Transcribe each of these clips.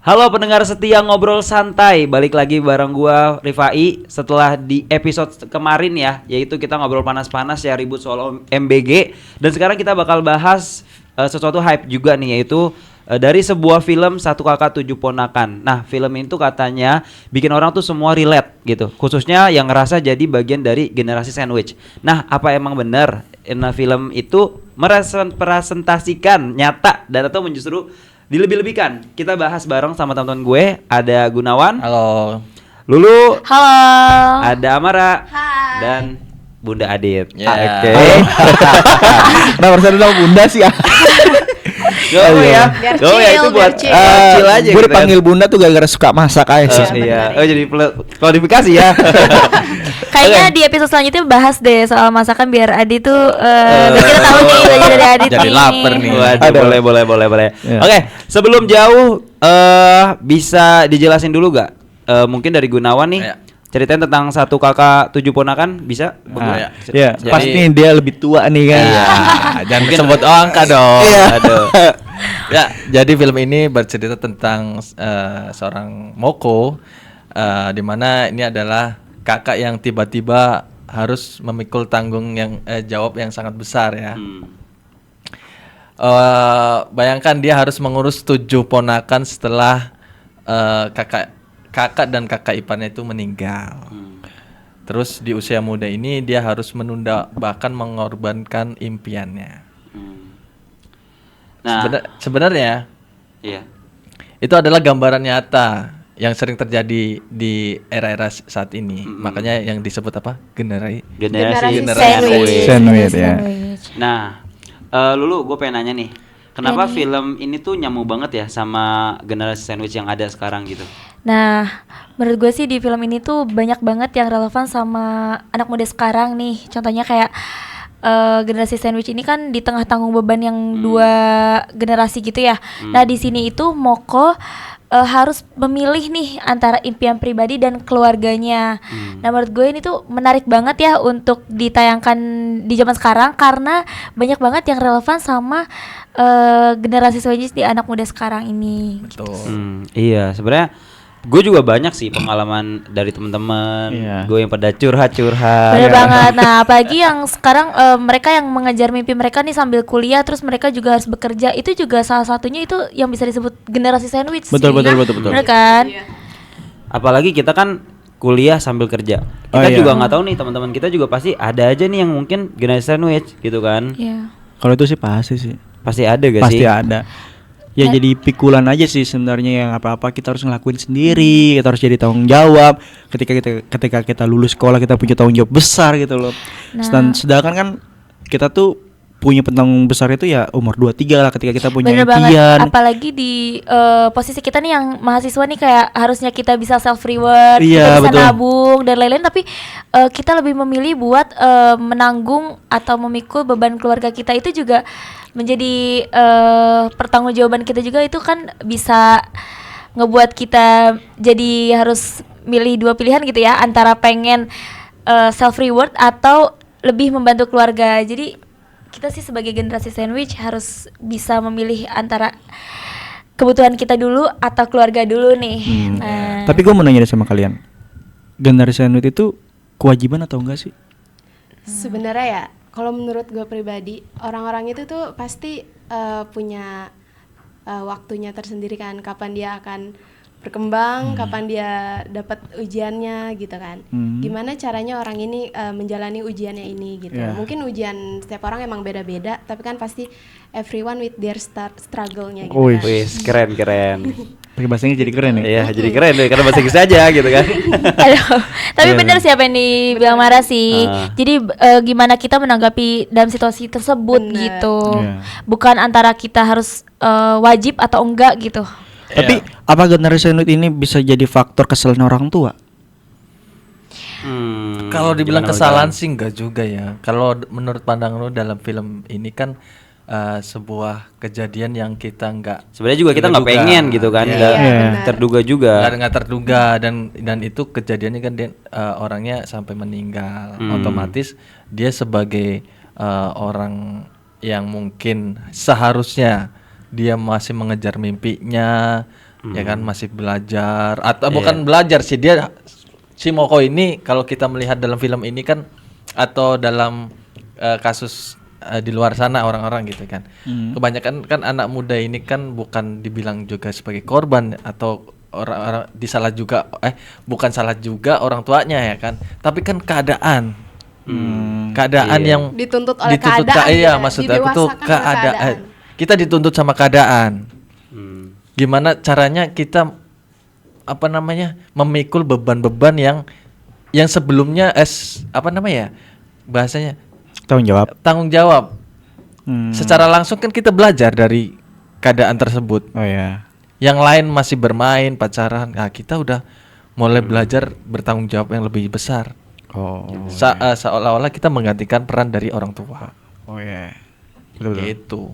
Halo pendengar setia ngobrol santai, balik lagi bareng gua Rifai. Setelah di episode kemarin ya, yaitu kita ngobrol panas-panas ya, ribut soal MBG. Dan sekarang kita bakal bahas sesuatu hype juga nih, yaitu dari sebuah film Satu Kakak Tujuh Ponakan. Nah, film itu katanya bikin orang tuh semua relate gitu, khususnya yang ngerasa jadi bagian dari generasi sandwich. Nah, apa emang benar film itu merepresentasikan nyata dan atau justru dilebih-lebihkan? Kita bahas bareng sama teman-teman gue. Ada Gunawan. Halo. Lulu. Halo. Ada Amara. Hai. Dan Bunda Adit. Yeah. Oke. Nah, harus ada Bunda sih ya. Go ya. Biar Go ya, chill, itu buat biar chill aja. Gue gitu dipanggil Bunda tuh gara-gara suka masak aja sih. iya. Oh, jadi klarifikasi ya. Kayaknya di episode selanjutnya bahas deh soal masakan biar Adi tuh biar kita tahu nih belajar dari Adi Jadi nih. lapar nih. Waduh, boleh. Ya. Oke, sebelum jauh bisa dijelasin dulu gak? Mungkin dari Gunawan nih. Ya. Ceritain tentang Satu Kakak Tujuh Ponakan, bisa? Nah, ya. ya, Jadi- pasti dia lebih tua nih kan. Iya, jangan sebut angka dong. Iya. Aduh. Ya, jadi film ini bercerita tentang seorang Moko, di mana ini adalah kakak yang tiba-tiba harus memikul tanggung yang jawab yang sangat besar ya. Bayangkan dia harus mengurus 7 ponakan setelah kakak dan kakak iparnya itu meninggal. Terus di usia muda ini dia harus menunda bahkan mengorbankan impiannya. Nah, Sebenarnya iya. itu adalah gambaran nyata yang sering terjadi di era-era saat ini. Makanya yang disebut apa? Generasi Generasi sandwich. Sandwich, ya. Nah, Lulu, gue pengen nanya nih, kenapa film ini tuh nyambung banget ya sama generasi sandwich yang ada sekarang gitu? Nah, menurut gue sih di film ini tuh banyak banget yang relevan sama anak muda sekarang nih. Contohnya kayak generasi sandwich ini kan di tengah tanggung beban yang dua generasi gitu ya. Nah, di sini itu Moko harus memilih nih antara impian pribadi dan keluarganya. Nah, menurut gue ini tuh menarik banget ya untuk ditayangkan di zaman sekarang karena banyak banget yang relevan sama generasi sandwich di anak muda sekarang ini. Betul. Iya, sebenarnya gue juga banyak sih pengalaman dari teman-teman. Iya. Gue yang pada curhat-curhat. Bener banget. Nah, apalagi yang sekarang mereka yang mengejar mimpi mereka nih sambil kuliah, terus mereka juga harus bekerja. Itu juga salah satunya itu yang bisa disebut generasi sandwich Betul, sih. betul. Bener kan? Apalagi kita kan kuliah sambil kerja. Oh, Kita iya. juga nggak tahu nih, teman-teman kita juga pasti ada aja nih yang mungkin generasi sandwich gitu kan. Iya. Kalau itu sih pasti sih. Pasti ada gak Pasti sih? ada. Ya jadi pikulan aja sih sebenarnya, yang apa-apa kita harus ngelakuin sendiri, kita harus jadi tanggung jawab. Ketika kita lulus sekolah kita punya tanggung jawab besar gitu loh. Nah. Sedangkan kan kita tuh punya tanggung besar itu ya umur 23 lah, ketika kita punya Bener banget. impian. Apalagi di posisi kita nih yang mahasiswa nih, kayak harusnya kita bisa self reward, Iya, kita bisa betul. nabung dan lain-lain, tapi kita lebih memilih buat menanggung atau memikul beban keluarga kita. Itu juga menjadi pertanggungjawaban kita juga. Itu kan bisa ngebuat kita jadi harus milih dua pilihan gitu ya, antara pengen self reward atau lebih membantu keluarga. Jadi kita sih sebagai generasi sandwich harus bisa memilih antara kebutuhan kita dulu atau keluarga dulu nih. Nah, Tapi gue mau nanya deh sama kalian, generasi sandwich itu kewajiban atau enggak sih? Sebenarnya ya, kalau menurut gue pribadi, orang-orang itu tuh pasti punya waktunya tersendiri kan, kapan dia akan berkembang, kapan dia dapat ujiannya gitu kan. Gimana caranya orang ini menjalani ujiannya ini gitu. Yeah. Mungkin ujian setiap orang emang beda-beda, tapi kan pasti everyone with their struggle-nya gitu Wih. kan. Wis, keren. Pakai bahasanya jadi keren ya. Iya, jadi keren deh karena bahasa Inggris aja gitu kan. aduh, tapi bener siapa yang dibilang marah sih. Jadi gimana kita menanggapi dalam situasi tersebut Bener. gitu. Iya. Bukan antara kita harus wajib atau enggak gitu. Tapi apa generasi sandwich ini bisa jadi faktor kesalahan orang tua? Kalau dibilang gimana kesalahan kalian? sih enggak juga ya. Kalau menurut pandangan lu dalam film ini kan sebuah kejadian yang kita enggak Sebenarnya juga kita nggak terduga. pengen gitu kan, Iya. nggak benar. terduga juga. nggak terduga, dan itu kejadiannya kan dia orangnya sampai meninggal. Otomatis dia sebagai orang yang mungkin seharusnya dia masih mengejar mimpinya, ya kan masih belajar atau bukan belajar sih, dia si Moko ini kalau kita melihat dalam film ini kan atau dalam kasus di luar sana orang-orang gitu kan, kebanyakan kan anak muda ini kan bukan dibilang juga sebagai korban atau orang-orang disalah juga bukan salah juga orang tuanya ya kan, tapi kan keadaan yang Dituntut oleh keadaan iya gitu ya, maksud aku tuh didewasakan oleh keadaan. kita dituntut sama keadaan. Gimana caranya kita memikul beban-beban yang sebelumnya bahasanya tanggung jawab. Secara langsung kan kita belajar dari keadaan tersebut. Oh ya. Yang lain masih bermain, pacaran. Nah, kita udah mulai belajar bertanggung jawab yang lebih besar. Oh. Seolah-olah kita menggantikan peran dari orang tua. Oh ya. Gitu.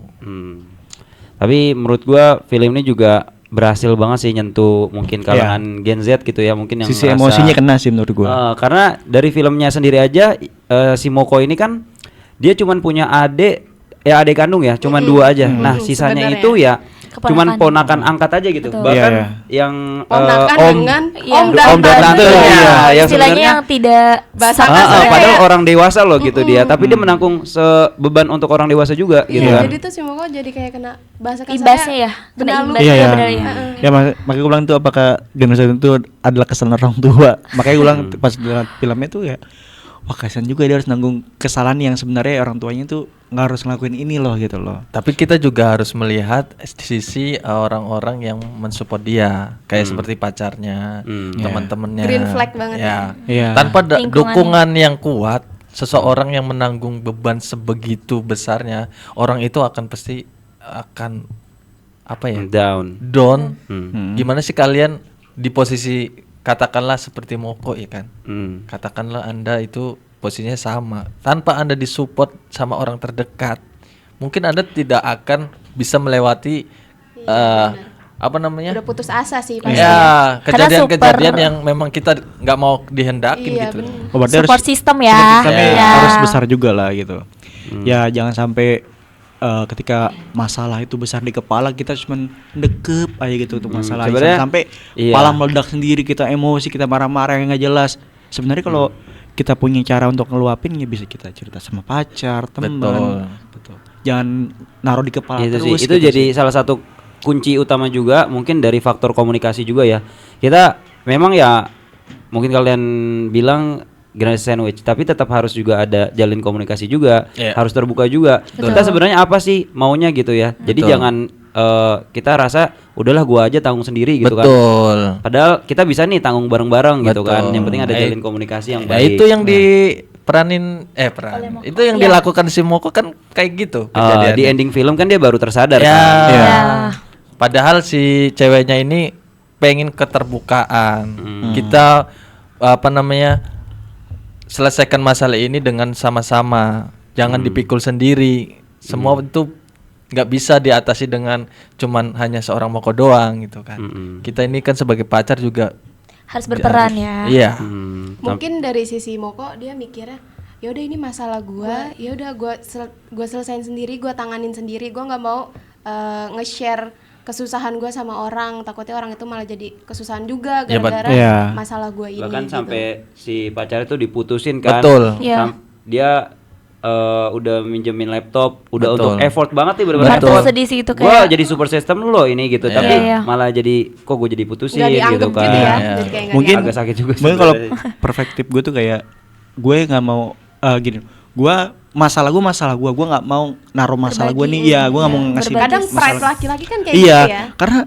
Tapi menurut gua film ini juga berhasil banget sih nyentuh mungkin kalangan Gen Z gitu ya, mungkin yang Sisi ngerasa- emosinya kena sih menurut gua. karena dari filmnya sendiri aja si Moko ini kan dia cuman punya adik kandung ya, cuman 2 aja. Nah, sisanya sebenarnya. itu ya cuman Keponakan. ponakan angkat aja gitu. Betul. Bahkan Iya, yang Ponakan om dengan Iya. om dan Om dan tante, tante. iya. yang istilahnya sebenarnya- yang tidak Bahasa sama kasarnya sekali. padahal orang dewasa loh gitu dia, tapi dia menanggung beban untuk orang dewasa juga gitu Iya, kan. jadi tuh si Moko jadi kayak kena bahasa Imbasnya ya, kena kena imbas. Iya ya. benar ya. Ya makanya gue bilang tuh apakah generasi itu adalah kesalahan orang tua. Makanya gue bilang pas lihat filmnya tuh ya, wah kasihan juga dia harus nanggung kesalahan yang sebenarnya orang tuanya tuh nggak harus ngelakuin ini loh gitu loh. Tapi kita juga harus melihat sisi orang-orang yang mensupport dia, kayak seperti pacarnya, teman-temannya. Green flag banget ya. Iya. Tanpa Lingkungannya. dukungan yang kuat, seseorang yang menanggung beban sebegitu besarnya, orang itu akan pasti akan Down. down. Gimana sih kalian di posisi katakanlah seperti Moko ya kan? Katakanlah Anda itu posisinya sama, tanpa Anda disupport sama orang terdekat, mungkin Anda tidak akan bisa melewati udah putus asa sih pasti. ya Karena kejadian-kejadian super- yang memang kita nggak mau dihendakin Iya, gitu. bener. Oh, berarti Support system ya. sistemnya Ya. harus besar juga lah gitu. Ya jangan sampai ketika masalah itu besar di kepala kita cuma dekep aja gitu untuk masalah Sebenarnya- sampai iya. kepala meledak sendiri, kita emosi, kita marah-marah yang nggak jelas. Sebenarnya kalau kita punya cara untuk ngeluapin ya bisa kita cerita sama pacar, teman. Betul. Jangan naruh di kepala Itu terus. sih, itu gitu jadi sih. salah satu kunci utama juga mungkin dari faktor komunikasi juga ya. Kita memang ya mungkin kalian bilang generasi sandwich, tapi tetap harus juga ada jalin komunikasi juga, Iya. harus terbuka juga. Kita sebenarnya apa sih maunya gitu ya. Jadi Betul. jangan kita rasa udahlah gua aja tanggung sendiri gitu kan. Betul. Padahal kita bisa nih tanggung bareng-bareng gitu kan. Betul. Yang penting ada Nah, jalin komunikasi yang Ya, baik. itu yang diperanin itu yang Iya. dilakukan si Moko kan kayak gitu Di kejadiannya. ending film kan dia baru tersadar Ya. kan. Ya. Padahal si ceweknya ini pengen keterbukaan. Kita selesaikan masalah ini dengan sama-sama. Jangan dipikul sendiri. Semua itu nggak bisa diatasi dengan cuman hanya seorang Moko doang gitu kan. Kita ini kan sebagai pacar juga Harus berperan ya. iya. Mungkin dari sisi Moko dia mikirnya ya udah ini masalah gua, ya udah gua selesain sendiri, gua tanganin sendiri, gua nggak mau nge-share kesusahan gua sama orang, takutnya orang itu malah jadi kesusahan juga Ya, gara-gara Iya. masalah gua ini. Bahkan gitu. sampai si pacar itu diputusin kan. Betul. Iya. Dia udah minjemin laptop, udah Betul. untuk effort banget nih bener-bener Betul. effort. Sedih sih itu Gua kayak- jadi super system lo ini gitu, tapi Iya. malah jadi kok gue jadi putusin nggak gitu dianggap kan. gitu ya, Iya. jadi kayak nggak Mungkin agak sakit juga mungkin kalau sebenarnya. perspektif gue tuh kayak gue nggak mau gini. Gue masalah gue nggak mau naruh masalah gue nih. Iya, gue nggak mau ngasih kadang masalah. pride laki-laki kan kayak Iya, gitu ya. karena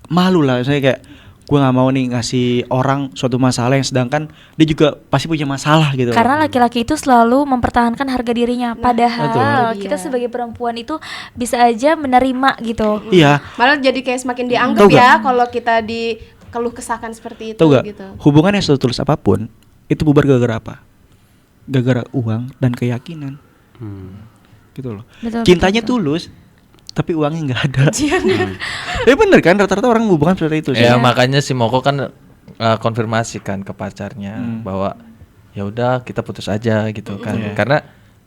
malu lah saya kayak gue nggak mau nih ngasih orang suatu masalah yang sedangkan dia juga pasti punya masalah gitu. Karena laki-laki itu selalu mempertahankan harga dirinya, padahal Betul. kita sebagai perempuan itu bisa aja menerima gitu. Iya, Malah jadi kayak semakin dianggap Tahu ya kalau kita dikeluh kesahkan seperti itu tau gak? gitu. Hubungan yang setulus apapun itu bubar gara-gara apa? Gara-gara uang dan keyakinan. Gitu loh. Betul, Cintanya betul. tulus, tapi uangnya nggak ada. Ya bener kan, rata-rata orang hubungan seperti itu sih. Ya makanya si Moko kan konfirmasi kan ke pacarnya bahwa ya udah kita putus aja gitu kan. Karena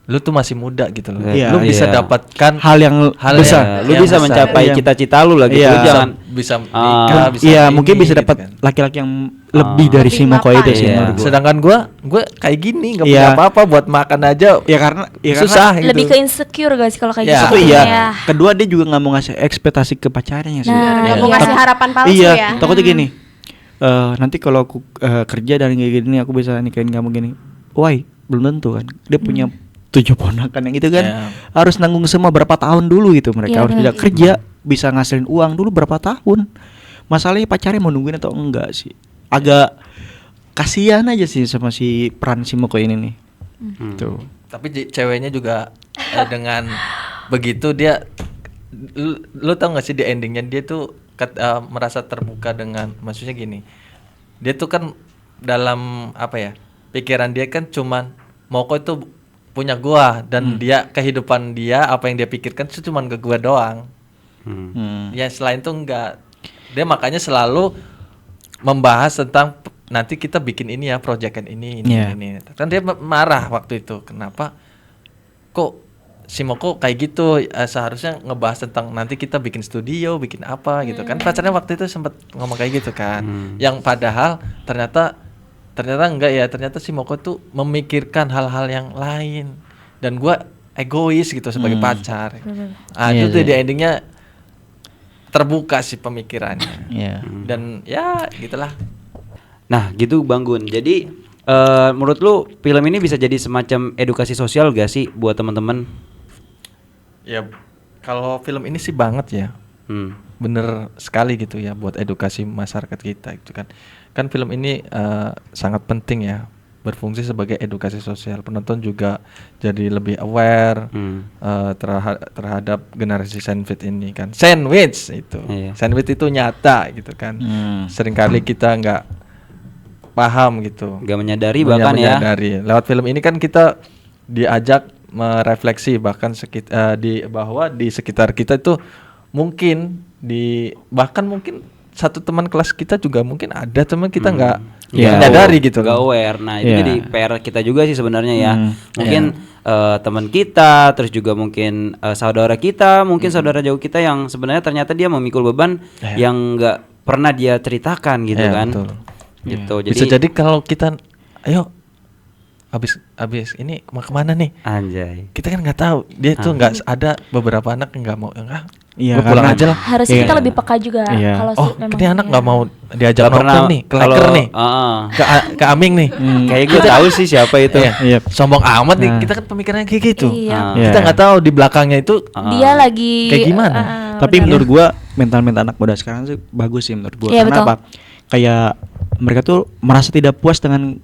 lu tuh masih muda gitu loh. Iya, Lu bisa iya. dapatkan hal yang yang- besar. Lu yang bisa besar. mencapai Iya. cita-cita lu lah gitu. Iya. Lu jangan bisa nikah, bisa Iya, ini, mungkin bisa gitu dapat kan. laki-laki yang lebih dari Lebih si Moko mapan. itu sih Iya. menurut gua. Sedangkan gua kayak gini nggak Iya. punya apa-apa buat makan aja. Ya karena susah gitu. Lebih ke insecure guys kalau kayak Ya. gitu. Satu Ya. iya. Kedua dia juga nggak mau ngasih ekspektasi ke pacarnya sih. Nah, nggak Iya. mau ngasih harapan palsu Iya, ya. takutnya gini. Nanti kalau aku kerja dan kayak gini aku bisa nikahin kamu gini. Why? Belum tentu kan. Dia punya 7 ponakan yang itu kan Iya. harus nanggung semua berapa tahun dulu gitu mereka Iya, harus benar. tidak kerja bisa ngasilin uang dulu berapa tahun. Masalahnya pacarnya mau nungguin atau enggak sih. Agak kasihan aja sih sama si peran si Moko ini nih. Tuh. Tapi ceweknya juga dengan begitu dia lu tau gak sih di endingnya dia tuh merasa terbuka dengan maksudnya gini. Dia tuh kan dalam apa ya? Pikiran dia kan cuman Moko itu punya gua dan dia kehidupan dia apa yang dia pikirkan itu cuman ke gua doang. Ya selain itu enggak. Dia makanya selalu membahas tentang nanti kita bikin ini ya, proyekan ini Iya. ini. Kan dia marah waktu itu. Kenapa? Kok si Moko kayak gitu? Seharusnya ngebahas tentang nanti kita bikin studio, bikin apa gitu kan. Pacarnya waktu itu sempat ngomong kayak gitu kan. Yang padahal ternyata enggak ya. Ternyata si Moko tuh memikirkan hal-hal yang lain. Dan gua egois gitu sebagai pacar. Iya Itu tuh sih. di endingnya terbuka sih pemikirannya. Iya. Dan ya gitulah. Nah, gitu Bang Gun. Jadi menurut lu film ini bisa jadi semacam edukasi sosial gak sih buat teman-teman? Ya kalau film ini sih banget ya. Bener sekali gitu ya buat edukasi masyarakat kita gitu kan. Kan film ini sangat penting ya, berfungsi sebagai edukasi sosial. Penonton juga jadi lebih aware terhadap generasi sandwich ini kan. Sandwich itu. Iya. Sandwich itu nyata gitu kan. Seringkali kita nggak paham gitu. Gak menyadari bahkan ya. Menyadari. Lewat film ini kan kita diajak merefleksi bahkan bahwa di sekitar kita itu mungkin bahkan mungkin satu teman kelas kita juga mungkin ada teman kita nggak Iya. menyadari gitu Gak loh. aware. Nah, itu Iya. jadi PR kita juga sih sebenarnya ya. Mungkin teman kita, terus juga mungkin saudara kita, mungkin saudara jauh kita yang sebenarnya ternyata dia memikul beban yang nggak pernah dia ceritakan gitu Iya, kan. betul. Gitu. Bisa jadi kalau kita ayo habis ini mau kemana nih? Anjay. Kita kan nggak tahu. Dia tuh nggak ada beberapa anak yang nggak mau Iya, gua pulang karena- aja lah. Harusnya kita Iya. lebih peka juga Iya. kalau Oh, memang ini anak iya. nggak mau diajak Nggak pernah nongkrong nih, ke Laker nih, ke Aming nih. Kayak gue tahu sih siapa itu. Iya. Sombong amat nih, Nah. kita kan pemikirannya kayak gitu. Iya. Kita Iya. nggak tahu di belakangnya itu Dia lagi Kayak gimana? Tapi benar. menurut gua mental anak muda sekarang sih bagus sih menurut gua. Iya, Karena betul. apa? Kayak mereka tuh merasa tidak puas dengan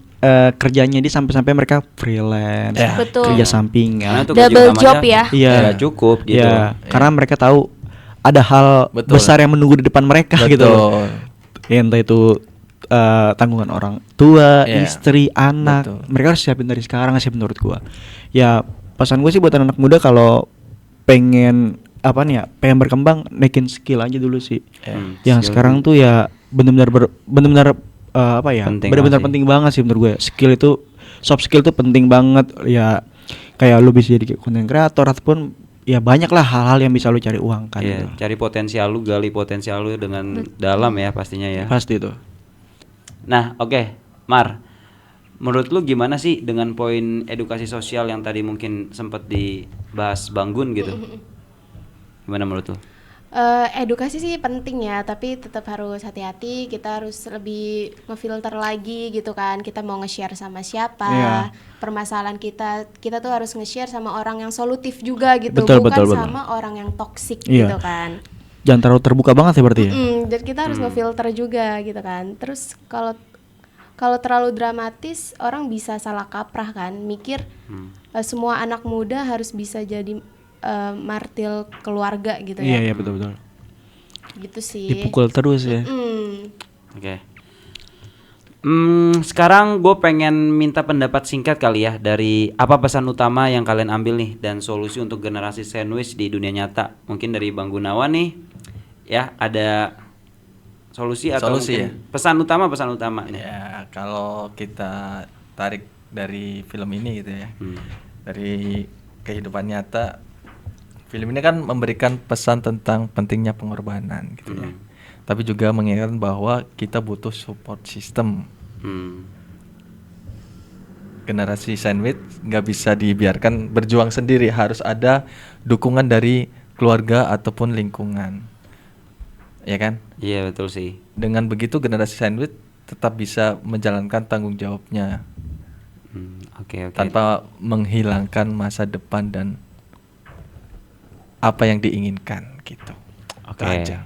kerjanya dia sampai-sampai mereka freelance, Ya. Betul. kerja sampingan. Karena tuh Double kerja job utamanya ya. Iya. nggak cukup gitu. Iya, karena mereka tahu ada hal Betul. besar yang menunggu di depan mereka gitu loh. betul. Ya, entah itu tanggungan orang tua, Iya. istri, anak. Betul. Mereka harus siapin dari sekarang sih menurut gua. Ya, pesan gue sih buat anak muda kalau pengen apa nih ya, pengen berkembang naikin skill aja dulu sih. Yang skill sekarang tuh ya benar-benar apa ya? Penting Benar-benar banget sih. penting banget sih menurut gue. Skill itu soft skill tuh penting banget ya. Kayak lu bisa jadi content creator ataupun ya banyak lah hal-hal yang bisa lu cari uang kan. Iya, gitu. cari potensial lu, gali potensial lu dengan dalam ya pastinya ya. Pasti itu. Nah, oke, Mar. Menurut lu gimana sih dengan poin edukasi sosial yang tadi mungkin sempat dibahas Bang Gun gitu? Gimana menurut lu? Edukasi sih penting ya, tapi tetap harus hati-hati. Kita harus lebih ngefilter lagi gitu kan. Kita mau nge-share sama siapa, Iya. permasalahan kita tuh harus nge-share sama orang yang solutif juga gitu, Betul, bukan betul. sama orang yang toksik Iya. gitu kan. Jangan terlalu terbuka banget ya berarti ya. Dan kita harus ngefilter juga gitu kan. Terus kalau terlalu dramatis, orang bisa salah kaprah kan, mikir semua anak muda harus bisa jadi martil keluarga gitu ya. Iya, betul. Gitu sih. Dipukul terus ya. Oke. Sekarang gue pengen minta pendapat singkat kali ya dari apa pesan utama yang kalian ambil nih dan solusi untuk generasi sandwich di dunia nyata. Mungkin dari Bang Gunawan nih, ya ada solusi atau Solusi mungkin ya? pesan utama nih. Ya kalau kita tarik dari film ini gitu ya, dari kehidupan nyata, film ini kan memberikan pesan tentang pentingnya pengorbanan gitu ya. Tapi juga mengingatkan bahwa kita butuh support system. Generasi sandwich nggak bisa dibiarkan berjuang sendiri, harus ada dukungan dari keluarga ataupun lingkungan, ya kan? Iya betul sih. Dengan begitu generasi sandwich tetap bisa menjalankan tanggung jawabnya Oke. tanpa menghilangkan masa depan dan apa yang diinginkan gitu. Oke. Itu aja.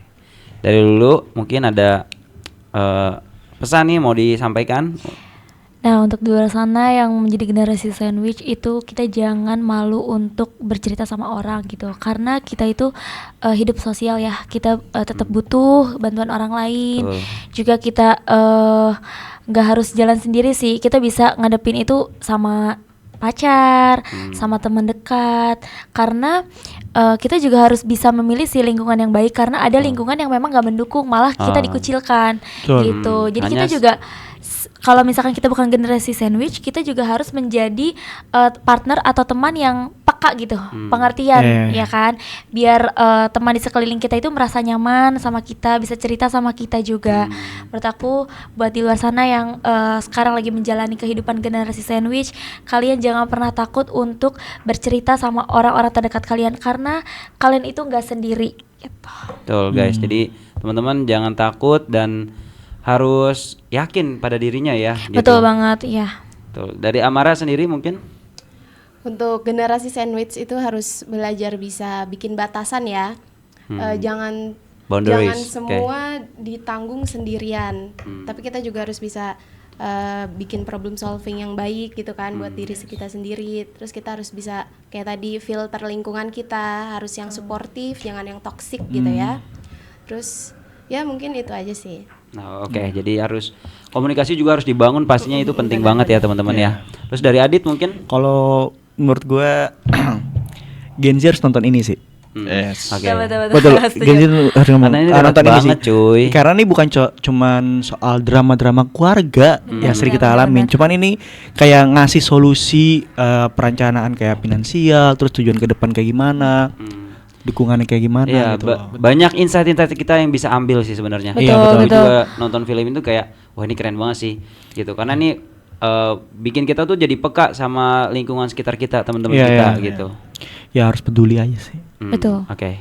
Dari dulu mungkin ada pesan nih mau disampaikan. Nah, untuk di luar sana yang menjadi generasi sandwich itu kita jangan malu untuk bercerita sama orang gitu. Karena kita itu hidup sosial ya. Kita tetap butuh bantuan orang lain. Betul. Juga kita nggak harus jalan sendiri sih. Kita bisa ngadepin itu sama pacar, sama teman dekat. Karena kita juga harus bisa memilih si lingkungan yang baik, karena ada lingkungan yang memang nggak mendukung, malah kita dikucilkan gitu. Jadi kita Hanya juga kalau misalkan kita bukan generasi sandwich, kita juga harus menjadi partner atau teman yang peka gitu, pengertian, ya kan, biar teman di sekeliling kita itu merasa nyaman sama kita, bisa cerita sama kita juga. Menurut aku buat di luar sana yang sekarang lagi menjalani kehidupan generasi sandwich, kalian jangan pernah takut untuk bercerita sama orang-orang terdekat kalian, karena kalian itu nggak sendiri gitu. Betul guys. Jadi teman-teman jangan takut dan harus yakin pada dirinya ya. Betul banget, ya. Betul. Dari Amara sendiri mungkin? Untuk generasi sandwich itu harus belajar bisa bikin batasan ya. Jangan Boundaries, jangan semua ditanggung sendirian. Tapi kita juga harus bisa bikin problem solving yang baik gitu kan buat diri kita sendiri. Terus kita harus bisa kayak tadi filter lingkungan kita, harus yang suportif, jangan yang toksik gitu ya. Terus ya mungkin itu aja sih. Nah, oke. Jadi harus komunikasi juga harus dibangun, pastinya itu penting banget ya teman-teman ya. Terus dari Adit mungkin? Kalau menurut gue Gen Z harus nonton ini sih. Yes. Oke. Betul. Gen Z harus Karena ini relate nonton ini sih. banget, cuy. Karena ini bukan cuman soal drama-drama keluarga yang sering kita alamin. Cuman ini kayak ngasih solusi perencanaan kayak finansial, terus tujuan ke depan kayak gimana. Dukungannya kayak gimana Iya, gitu loh. banyak insight-insight kita yang bisa ambil sih sebenarnya. Betul, Iya, betul. Aku betul. juga nonton film itu kayak, wah ini keren banget sih, gitu. Karena ini bikin kita tuh jadi peka sama lingkungan sekitar kita, teman-teman Iya, kita, iya. gitu. Ya harus peduli aja sih. Betul. Oke,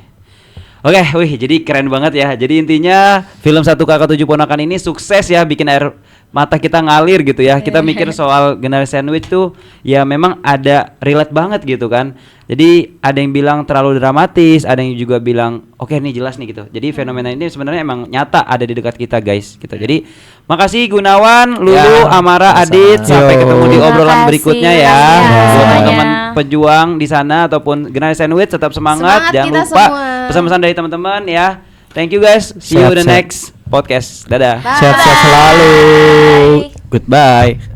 wih, jadi keren banget ya. Jadi intinya film 1 Kakak 7 Ponakan ini sukses ya, bikin air mata kita ngalir gitu ya. Kita mikir soal generasi sandwich tuh ya memang ada relate banget gitu kan. Jadi ada yang bilang terlalu dramatis, ada yang juga bilang oke ini jelas nih gitu. Jadi fenomena ini sebenarnya emang nyata ada di dekat kita guys gitu. Jadi makasih Gunawan, Lulu, Amara, Adit. Sampai ketemu di obrolan Makasih, berikutnya ya. makasih Buat semuanya. teman-teman pejuang di sana ataupun generasi sandwich tetap semangat. Semangat Jangan kita lupa semua. pesan-pesan dari teman-teman ya. Thank you guys. See you in the Sehat-sehat. next podcast. Dadah. Bye. Sehat-sehat selalu. Goodbye.